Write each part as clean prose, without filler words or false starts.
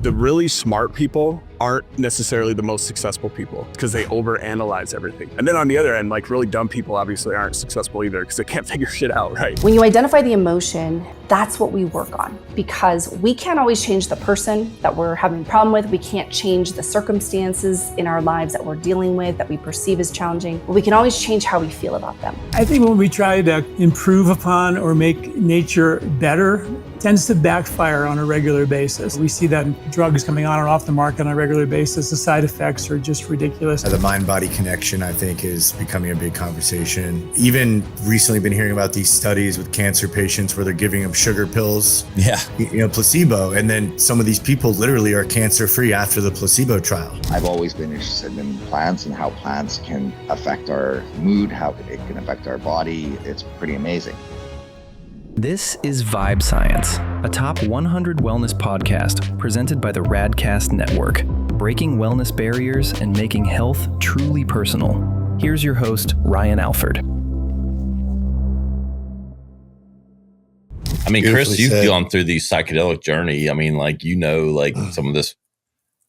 The really smart people aren't necessarily the most successful people because they overanalyze everything. And then on the other end, like really dumb people obviously aren't successful either because they can't figure shit out, right? When you identify the emotion, that's what we work on, because we can't always change the person that we're having a problem with. We can't change the circumstances in our lives that we're dealing with that we perceive as challenging, but we can always change how we feel about them. I think when we try to improve upon or make nature better, it tends to backfire on a regular basis. We see that drugs coming on and off the market on a regular basis. The side effects are just ridiculous. The mind-body connection, I think, is becoming a big conversation. Even recently been hearing about these studies with cancer patients where they're giving them sugar pills, placebo, and then some of these people literally are cancer-free after the placebo trial. I've always been interested in plants and how plants can affect our mood, how it can affect our body. It's pretty amazing. This is Vibe Science, a top 100 wellness podcast presented by the Radcast Network, breaking wellness barriers and making health truly personal. Here's your host, Ryan Alford. I mean, Chris, you've gone through the psychedelic journey. I mean, some of this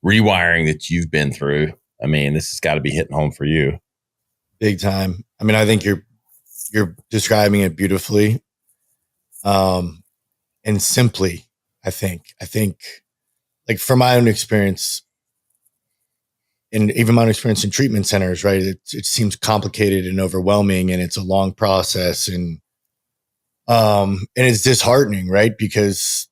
rewiring that you've been through. I mean, this has got to be hitting home for you. Big time. I mean, I think you're describing it beautifully. And simply, I think like from my own experience and even my own experience in treatment centers, right? It seems complicated and overwhelming and it's a long process and it's disheartening, right? Because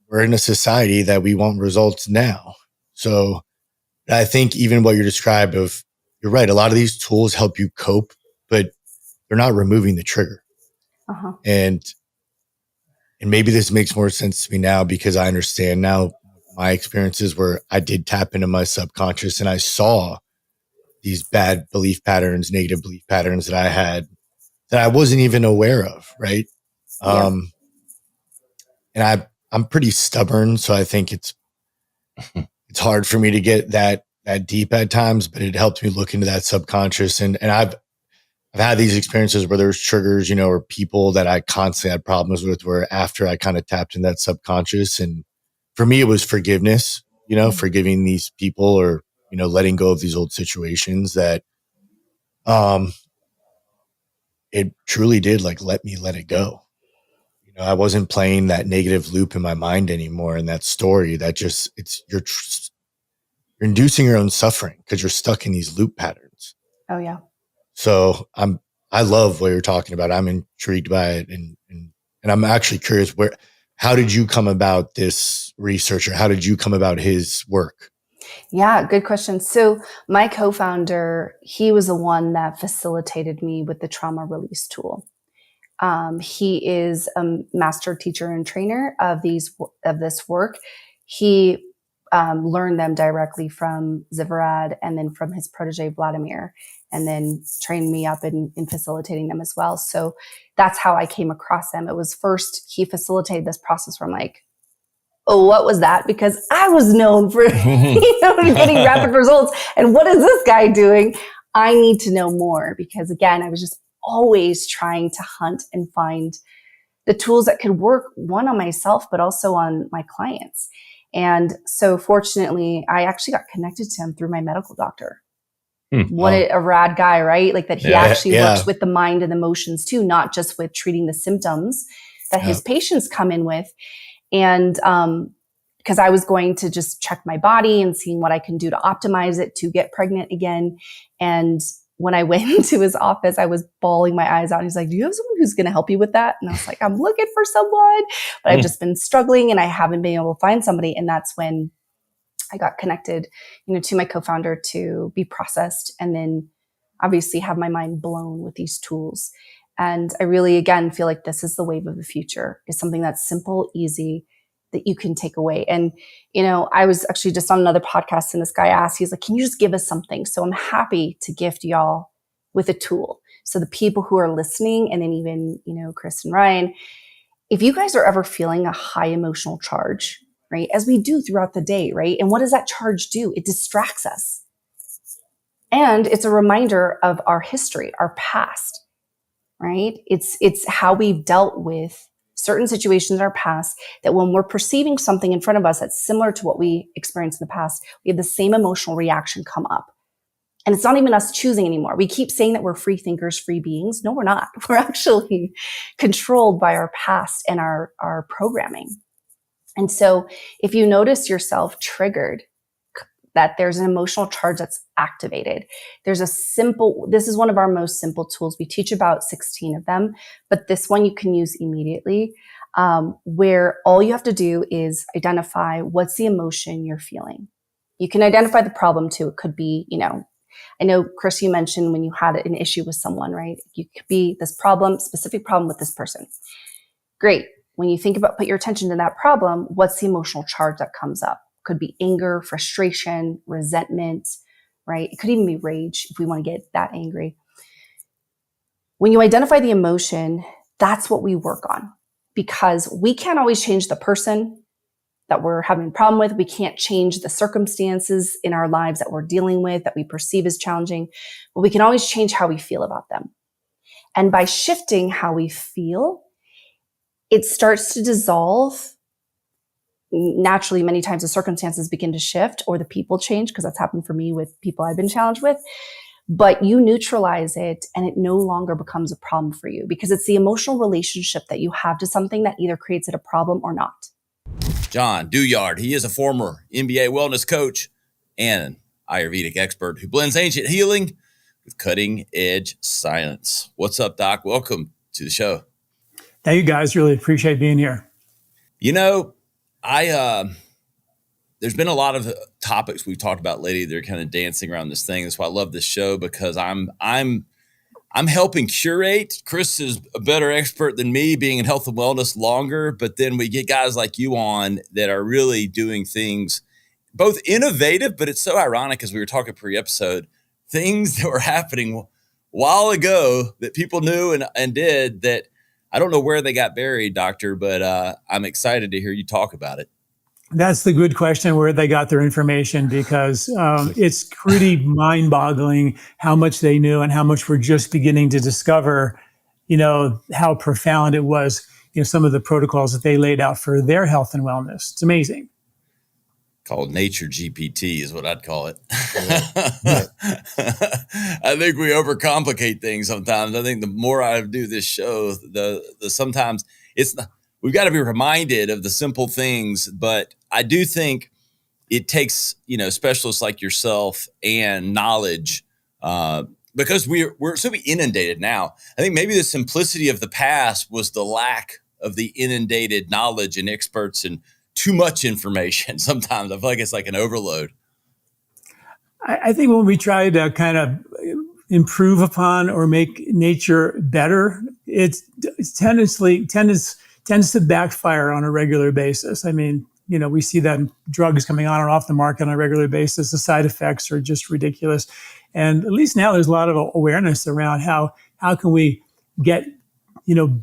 we're in a society that we want results now. So I think even what you described you're right. A lot of these tools help you cope, but they're not removing the trigger. Uh-huh. And maybe this makes more sense to me now because I understand now my experiences where I did tap into my subconscious and I saw these bad belief patterns, negative belief patterns that I had that I wasn't even aware of. Right. Yeah. And I'm pretty stubborn. So I think it's hard for me to get that deep at times, but it helped me look into that subconscious. And I've had these experiences where there's triggers, or people that I constantly had problems with where after I kind of tapped in that subconscious. And for me, it was forgiveness, forgiving these people or, letting go of these old situations that, it truly did let me let it go. I wasn't playing that negative loop in my mind anymore. And that story that just, you're inducing your own suffering because you're stuck in these loop patterns. Oh yeah. So I love what you're talking about. I'm intrigued by it. And I'm actually curious how did you come about this research or how did you come about his work? Yeah, good question. So my co-founder, he was the one that facilitated me with the trauma release tool. He is a master teacher and trainer of this work. He learned them directly from Zivarad and then from his protege, Vladimir, and then trained me up in facilitating them as well. So that's how I came across them. It was first, he facilitated this process where I'm like, oh, what was that? Because I was known for getting rapid results. And what is this guy doing? I need to know more because again, I was just always trying to hunt and find the tools that could work, one on myself, but also on my clients. And so fortunately, I actually got connected to him through my medical doctor. What a rad guy, right? Like that he actually works with the mind and emotions too, not just with treating the symptoms that his patients come in with. And because I was going to just check my body and seeing what I can do to optimize it to get pregnant again. And when I went into his office, I was bawling my eyes out. He's like, do you have someone who's going to help you with that? And I was like, I'm looking for someone, but I've just been struggling and I haven't been able to find somebody. And that's when I got connected, to my co-founder to be processed and then obviously have my mind blown with these tools. And I really, again, feel like this is the wave of the future, is something that's simple, easy, that you can take away. And, I was actually just on another podcast and this guy asked, he's like, can you just give us something? So I'm happy to gift y'all with a tool. So the people who are listening and then even, Chris and Ryan, if you guys are ever feeling a high emotional charge, right? As we do throughout the day, right? And what does that charge do? It distracts us. And it's a reminder of our history, our past, right? It's how we've dealt with certain situations in our past that when we're perceiving something in front of us that's similar to what we experienced in the past, we have the same emotional reaction come up. And it's not even us choosing anymore. We keep saying that we're free thinkers, free beings. No, we're not. We're actually controlled by our past and our programming. And so if you notice yourself triggered, that there's an emotional charge that's activated, this is one of our most simple tools. We teach about 16 of them, but this one you can use immediately, where all you have to do is identify what's the emotion you're feeling. You can identify the problem too. It could be, I know, Chris, you mentioned when you had an issue with someone, right? You could be this specific problem with this person. Great. When you think about, put your attention to that problem, what's the emotional charge that comes up? Could be anger, frustration, resentment, right? It could even be rage if we want to get that angry. When you identify the emotion, that's what we work on, because we can't always change the person that we're having a problem with. We can't change the circumstances in our lives that we're dealing with, that we perceive as challenging, but we can always change how we feel about them. And by shifting how we feel, it starts to dissolve. Naturally, many times the circumstances begin to shift or the people change, because that's happened for me with people I've been challenged with. But you neutralize it and it no longer becomes a problem for you, because it's the emotional relationship that you have to something that either creates it a problem or not. John Douillard, he is a former NBA wellness coach and an Ayurvedic expert who blends ancient healing with cutting edge science. What's up, Doc? Welcome to the show. Thank you, guys. Really appreciate being here. There's been a lot of topics we've talked about lately. They're kind of dancing around this thing. That's why I love this show, because I'm helping curate. Chris is a better expert than me, being in health and wellness longer. But then we get guys like you on that are really doing things, both innovative, but it's so ironic, as we were talking pre-episode, things that were happening a while ago that people knew and did that. I don't know where they got buried, Doctor, but I'm excited to hear you talk about it. That's the good question, where they got their information, because it's pretty mind-boggling how much they knew and how much we're just beginning to discover, how profound it was, some of the protocols that they laid out for their health and wellness. It's amazing. Called Nature GPT is what I'd call it. Yeah. I think we overcomplicate things sometimes. I think the more I do this show, the sometimes it's not, we've got to be reminded of the simple things. But I do think it takes, specialists like yourself and knowledge, because we're so inundated now. I think maybe the simplicity of the past was the lack of the inundated knowledge and experts and too much information. Sometimes I feel like it's like an overload. I think when we try to kind of improve upon or make nature better, it tends to backfire on a regular basis. I mean, we see that in drugs coming on and off the market on a regular basis. The side effects are just ridiculous. And at least now there's a lot of awareness around how can we get,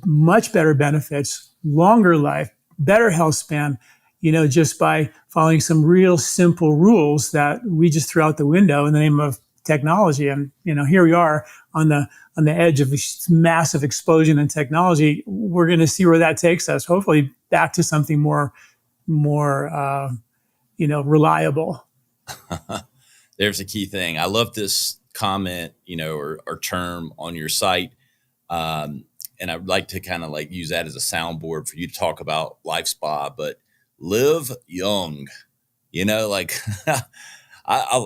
much better benefits, longer life, better health span, just by following some real simple rules that we just threw out the window in the name of technology. And, here we are on the edge of this massive explosion in technology. We're going to see where that takes us, hopefully back to something more reliable. There's a key thing. I love this comment, or term on your site. And I'd like to kind of like use that as a soundboard for you to talk about Life Spa, but live young,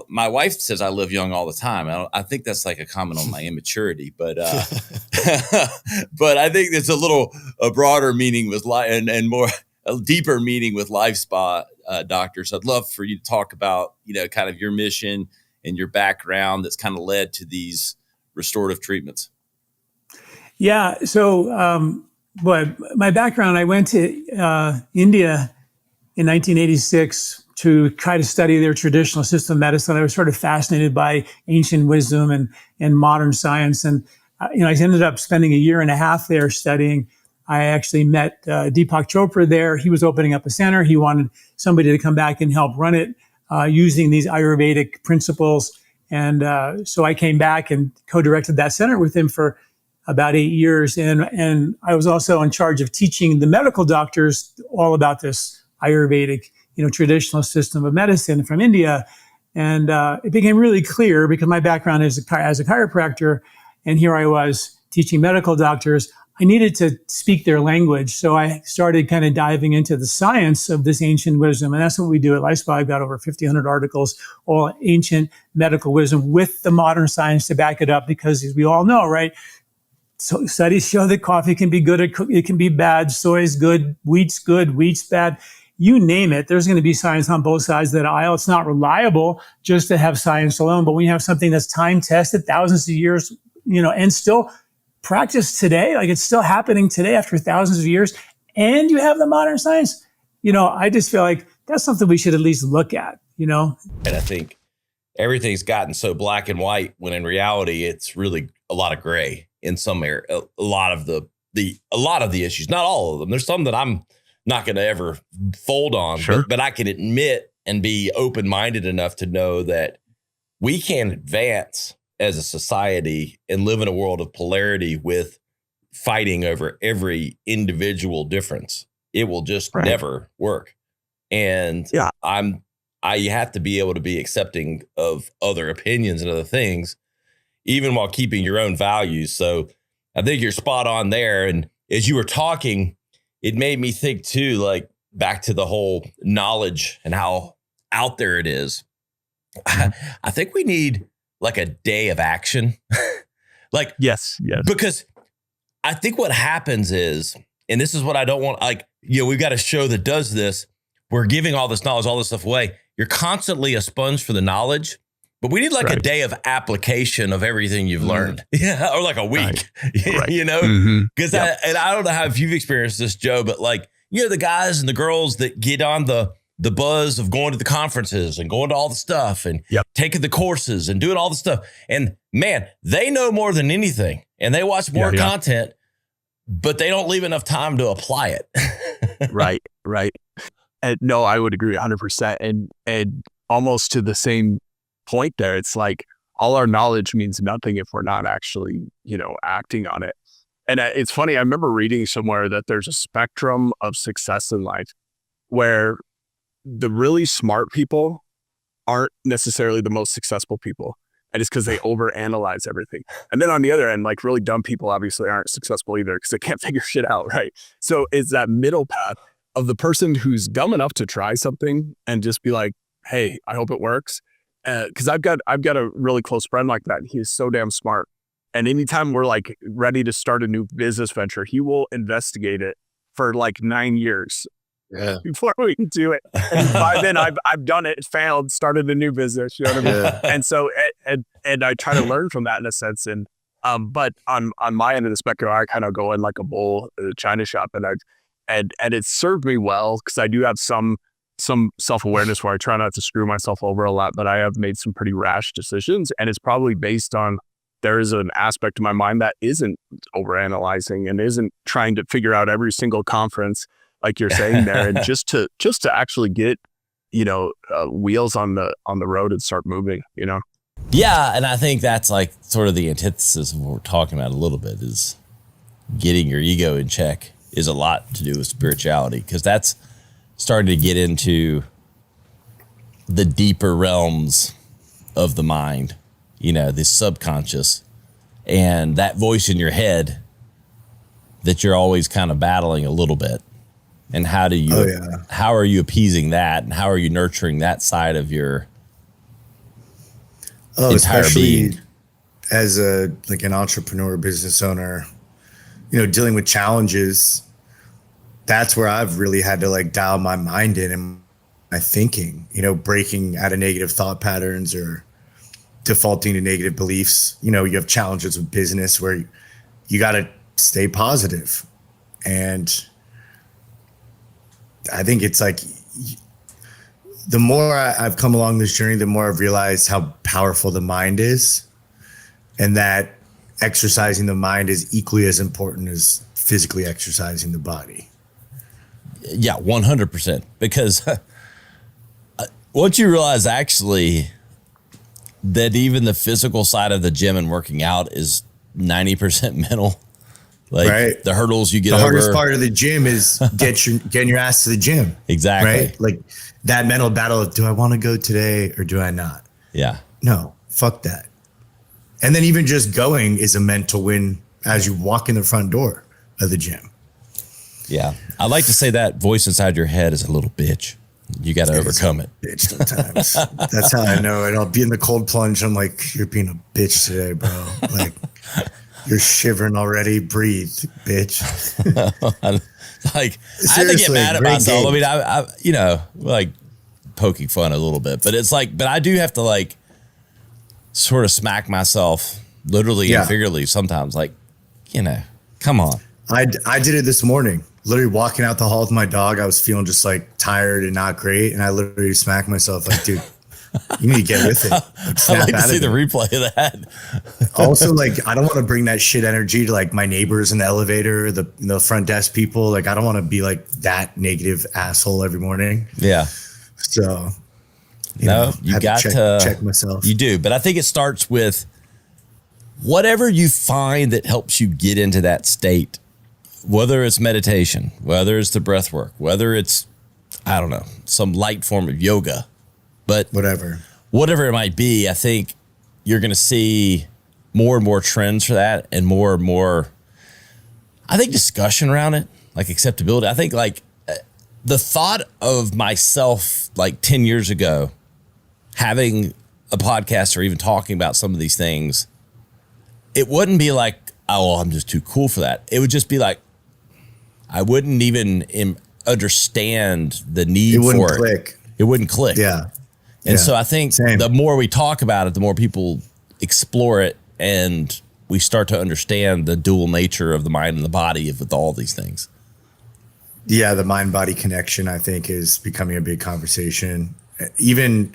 my wife says I live young all the time. I think that's like a comment on my immaturity, but but I think there's a broader meaning with life and a deeper meaning with Life Spa, Doctor. So I'd love for you to talk about, kind of your mission and your background that's kind of led to these restorative treatments. Yeah. So, my background, I went to India in 1986 to try to study their traditional system of medicine. I was sort of fascinated by ancient wisdom and modern science. And, I ended up spending a year and a half there studying. I actually met Deepak Chopra there. He was opening up a center. He wanted somebody to come back and help run it using these Ayurvedic principles. And so I came back and co-directed that center with him for about 8 years. And I was also in charge of teaching the medical doctors all about this Ayurvedic, traditional system of medicine from India. And it became really clear because my background is as a chiropractor, and here I was teaching medical doctors, I needed to speak their language. So I started kind of diving into the science of this ancient wisdom. And that's what we do at Lifespot. I've got over 1,500 articles, all ancient medical wisdom with the modern science to back it up, because as we all know, right? So studies show that coffee can be good, it can be bad, soy is good, wheat's bad. You name it, there's going to be science on both sides of that aisle. It's not reliable just to have science alone, but when you have something that's time tested, thousands of years, and still practiced today, like it's still happening today after thousands of years, and you have the modern science, I just feel like that's something we should at least look at, And I think everything's gotten so black and white when in reality, it's really a lot of gray in some area. A lot of the issues, not all of them. There's some that I'm not going to ever fold on, sure. but I can admit and be open-minded enough to know that we can advance as a society and live in a world of polarity with fighting over every individual difference. It will just never work. And I have to be able to be accepting of other opinions and other things, even while keeping your own values. So I think you're spot on there. And as you were talking, it made me think too, like back to the whole knowledge and how out there it is. I think we need like a day of action. Like, yes. Because I think what happens is, and this is what I don't want, we've got a show that does this. We're giving all this knowledge, all this stuff away. You're constantly a sponge for the knowledge, but we need like a day of application of everything you've learned. Yeah. Or like a week, because I don't know how, if you've experienced this, Joe, but like, the guys and the girls that get on the buzz of going to the conferences and going to all the stuff and taking the courses and doing all the stuff. And man, they know more than anything and they watch more content, but they don't leave enough time to apply it. Right. And no, I would agree 100%. And almost to the same point there, it's like all our knowledge means nothing if we're not actually, acting on it. And it's funny, I remember reading somewhere that there's a spectrum of success in life where the really smart people aren't necessarily the most successful people. And it's because they overanalyze everything. And then on the other end, like really dumb people obviously aren't successful either because they can't figure shit out, right? So it's that middle path of the person who's dumb enough to try something and just be like, hey, I hope it works. Because I've got a really close friend like that. He's so damn smart. And anytime we're like ready to start a new business venture, he will investigate it for like 9 years. Yeah. Before we can do it. And by then I've done it, failed, started a new business, you know what I mean? Yeah. And so, and I try to learn from that in a sense. And, but on my end of the spectrum, I kind of go in like a bull at a china shop and it served me well because I do have some self-awareness where I try not to screw myself over a lot, but I have made some pretty rash decisions. And it's probably based on, there is an aspect of my mind that isn't overanalyzing and isn't trying to figure out every single conference like you're saying there, and just to actually get, wheels on the road and start moving, Yeah. And I think that's like sort of the antithesis of what we're talking about a little bit, is getting your ego in check is a lot to do with spirituality, because that's starting to get into the deeper realms of the mind, the subconscious, and that voice in your head that you're always kind of battling a little bit. And how are you appeasing that? And how are you nurturing that side of your entire being? As an entrepreneur, business owner, dealing with challenges, that's where I've really had to dial my mind in and my thinking, breaking out of negative thought patterns or defaulting to negative beliefs. You have challenges with business where you got to stay positive. And I think it's like, the more I've come along this journey, the more I've realized how powerful the mind is, and that exercising the mind is equally as important as physically exercising the body. Yeah, 100%. Because once you realize actually that even the physical side of the gym and working out is 90% mental. Like right. the hurdles you get the over. hardest part of the gym is getting your ass to the gym. Exactly. Right. Like that mental battle of, do I want to go today or do I not? Yeah. No, fuck that. And then even just going is a mental win as you walk in the front door of the gym. Yeah. I like to say that voice inside your head is a little bitch. You got to overcome it. Bitch sometimes. That's how I know it. I'll be in the cold plunge. I'm like, you're being a bitch today, bro. Like, you're shivering already. Breathe, bitch. Like, I have to get mad at myself. I mean, I you know, like poking fun a little bit, but it's like, but I do have to like sort of smack myself literally and figuratively sometimes. Like, you know, come on. I did it this morning. Literally walking out the hall with my dog. I was feeling just like tired and not great. And I literally smacked myself like, dude, you need to get with it. I'd like to see the replay of that. Also, like, I don't want to bring that shit energy to like my neighbors in the elevator, the front desk people. Like, I don't want to be like that negative asshole every morning. Yeah. So, you got to check myself. You do. But I think it starts with whatever you find that helps you get into that state, whether it's meditation, whether it's the breath work, whether it's, I don't know, some light form of yoga, but whatever it might be, I think you're going to see more and more trends for that and more, I think, discussion around it, like acceptability. I think like the thought of myself like 10 years ago, having a podcast or even talking about some of these things, it wouldn't be like, oh, well, I'm just too cool for that. It would just be like, I wouldn't even understand the need for it. It wouldn't click. Yeah. And so I think the more we talk about it, the more people explore it, and we start to understand the dual nature of the mind and the body with all these things. Yeah, the mind-body connection, I think, is becoming a big conversation. Even,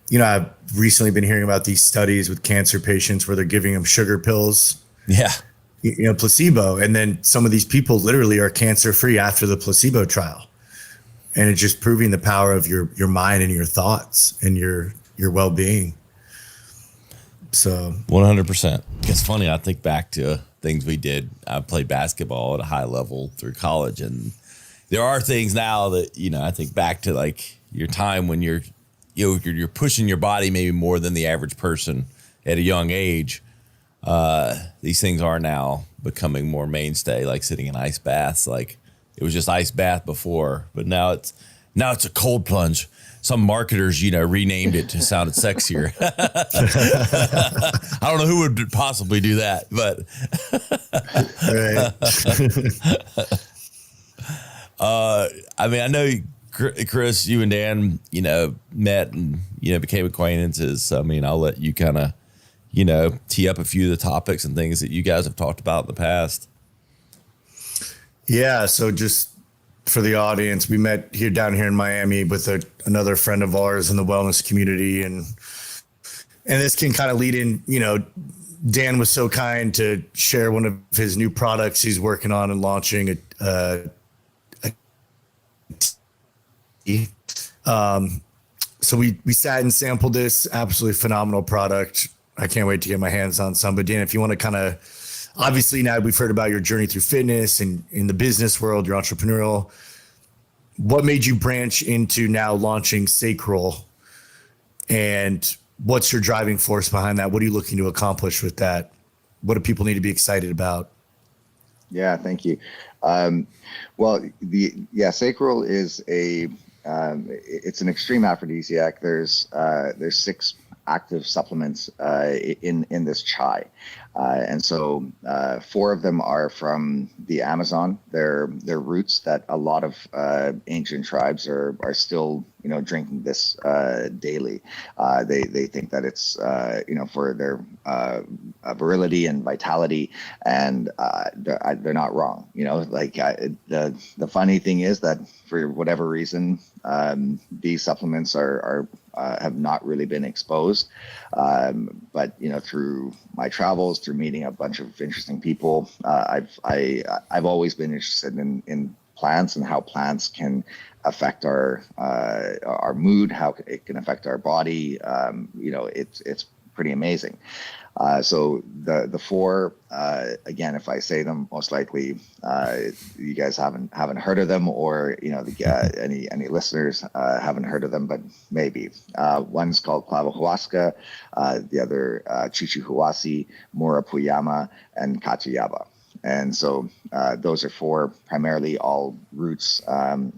you know, I've recently been hearing about these studies with cancer patients where they're giving them sugar pills. Yeah. You know, placebo. And then some of these people literally are cancer-free after the placebo trial. And it's just proving the power of your mind and your thoughts and your well-being. So 100%. It's funny. I think back to things we did. I played basketball at a high level through college, and there are things now that, you know, I think back to like your time when you're pushing your body maybe more than the average person at a young age. These things are now becoming more mainstay, like sitting in ice baths. Like it was just ice bath before, but now it's a cold plunge. Some marketers, you know, renamed it to sound sexier. I don't know who would possibly do that, but I mean, I know Chris, you and Dan, you know, met and, you know, became acquaintances. So, I mean, I'll let you kind of, you know, tee up a few of the topics and things that you guys have talked about in the past. Yeah. So just for the audience, we met down here in Miami with another friend of ours in the wellness community. And this can kind of lead in, you know, Dan was so kind to share one of his new products he's working on and launching so we sat and sampled this absolutely phenomenal product. I can't wait to get my hands on some. But Dan, if you want to kind of, obviously now we've heard about your journey through fitness and in the business world, you're entrepreneurial. What made you branch into now launching Sacral, and what's your driving force behind that? What are you looking to accomplish with that? What do people need to be excited about? Yeah, thank you. Sacral is it's an extreme aphrodisiac. There's 6 active supplements in this chai. And so 4 of them are from the Amazon. They're roots that a lot of ancient tribes are still, you know, drinking this daily. They think that it's, you know, for their virility and vitality, and they're not wrong. You know, like the funny thing is that for whatever reason, these supplements have not really been exposed. But, you know, through my travels, through meeting a bunch of interesting people, I've always been interested in plants and how plants can affect our mood, how it can affect our body. You know, it's pretty amazing. So the four, again, if I say them, most likely you guys haven't heard of them, or any listeners haven't heard of them, but maybe. One's called Clavahuasca, the other Chichihuasi, Murapuyama, and Katayaba. And so those are four, primarily all roots.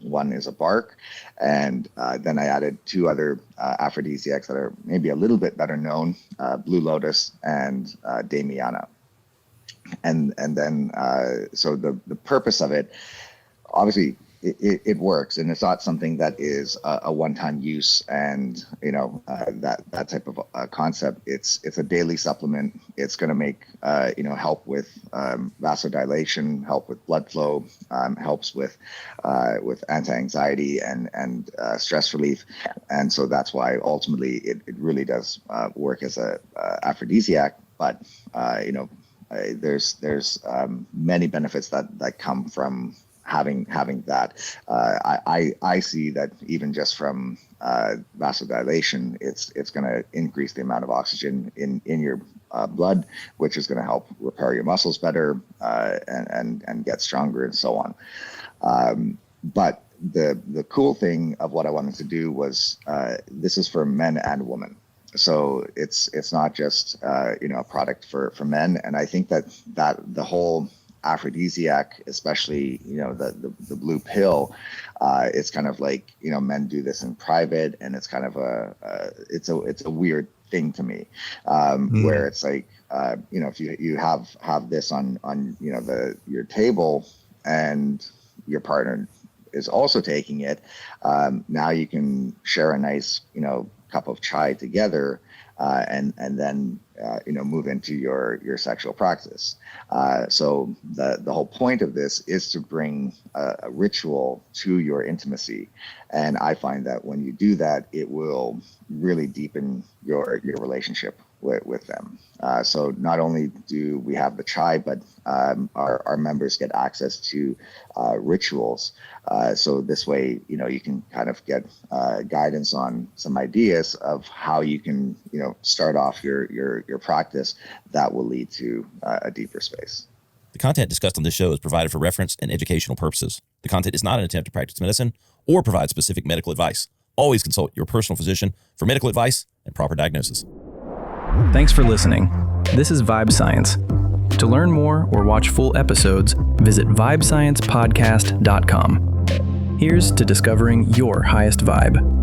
One is a bark. And then I added two other aphrodisiacs that are maybe a little bit better known, Blue Lotus and Damiana. And then, so the purpose of it, obviously, it works, and it's not something that is a one-time use, and that type of concept. It's a daily supplement. It's going to make help with vasodilation, help with blood flow, helps with anti-anxiety and stress relief, and so that's why ultimately it really does work as a aphrodisiac. But there's many benefits that come from having that. I see that even just from vasodilation, it's going to increase the amount of oxygen in your blood, which is going to help repair your muscles better and get stronger and so on. But the cool thing of what I wanted to do was this is for men and women. So it's not just a product for men, and I think that the whole aphrodisiac, especially the blue pill, it's kind of like men do this in private, and it's kind of it's a weird thing to me, where it's like if you have this on your table and your partner is also taking it, now you can share a nice cup of chai together, and then move into your sexual practice. So the whole point of this is to bring a ritual to your intimacy, and I find that when you do that, it will really deepen your relationship with them. So not only do we have the chai, but our members get access to rituals. So this way, you can kind of get guidance on some ideas of how you can, start off your practice that will lead to a deeper space. The content discussed on this show is provided for reference and educational purposes. The content is not an attempt to practice medicine or provide specific medical advice. Always consult your personal physician for medical advice and proper diagnosis. Thanks for listening. This is Vibe Science. To learn more or watch full episodes, visit vibesciencepodcast.com. Here's to discovering your highest vibe.